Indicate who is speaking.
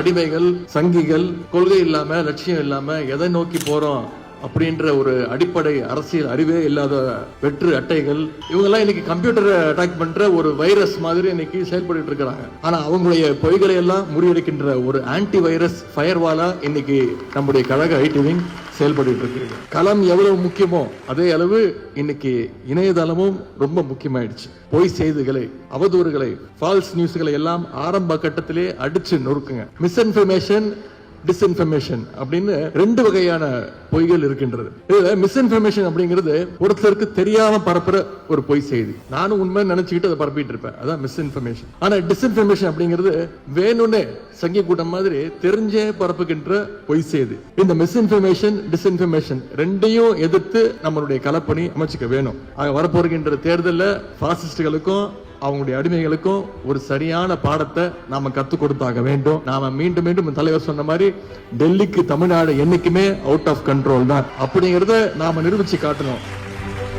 Speaker 1: அடிமைகள், சங்கிகள், கொள்கை இல்லாம லட்சியம் இல்லாம எதை நோக்கி போறோம் அப்படின்ற ஒரு அடிப்படை அரசியல் அறிவே இல்லாத வெற்று அட்டைகள், இவங்கெல்லாம் இன்னைக்கு கம்ப்யூட்டரை அட்டாக் பண்ற ஒரு வைரஸ் மாதிரி இன்னைக்கு செயல்பட்டு இருக்கிறாங்க. ஆனா அவங்களுடைய பொய்களை எல்லாம் முறியடிக்கின்ற ஒரு ஆன்டி வைரஸ் ஃபயர்வாலா இன்னைக்கு நம்முடைய கழக ஐடி விங் செயல்பட்டு இருக்கு. களம் எவ்வளவு முக்கியமோ அதே அளவு இன்னைக்கு இணையதளமும் ரொம்ப முக்கியமாயிடுச்சு. பொய் செய்திகளை, அவதூறுகளை, ஃபால்ஸ் நியூஸ்களை எல்லாம் ஆரம்ப கட்டத்திலே அடிச்சு நொறுக்குங்க. மிஸ்இன்ஃபர்மேஷன், டிஸ்இன்ஃபர்மேஷன் அப்படின்னு ரெண்டு வகையான பொய்கள் இருக்கின்றது. இதுல மிஸ்இன்ஃபர்மேஷன் அப்படிங்கிறது ஒருத்தருக்கு தெரியாம பரப்புற ஒரு பொய் செய்தி. நானும் உண்மை நினைச்சுக்கிட்டு அதை பரப்பிட்டு இருப்பேன், அதான் மிஸ்இன்ஃபர்மேஷன். ஆனா டிஸ்இன்ஃபர்மேஷன் அப்படிங்கிறது வேணும்னே சங்கி கூட்டம் மாதிரி தெரிஞ்சே பரப்புகின்ற பொய் செய்தி. இந்த மிஸ்இன்ஃபர்மேஷன், டிஸ்இன்ஃபர்மேஷன் ரெண்டையும் எதிர்த்து நம்மளுடைய களப்பணி அமைச்சுக்க வேணும். வரப்போகின்ற தேர்தலில் பாசிஸ்டுகளுக்கும் அவங்களுடைய அடிமைகளுக்கும் ஒரு சரியான பாடத்தை நாம கத்து கொடுத்தாக வேண்டும். நாம மீண்டும் மீண்டும் தலைவர் சொன்ன மாதிரி டெல்லிக்கு தமிழ்நாடு என்னைக்குமே அவுட் ஆஃப் கண்ட்ரோல் தான் அப்படிங்கறத நாம நிரூபிச்சு காட்டணும்.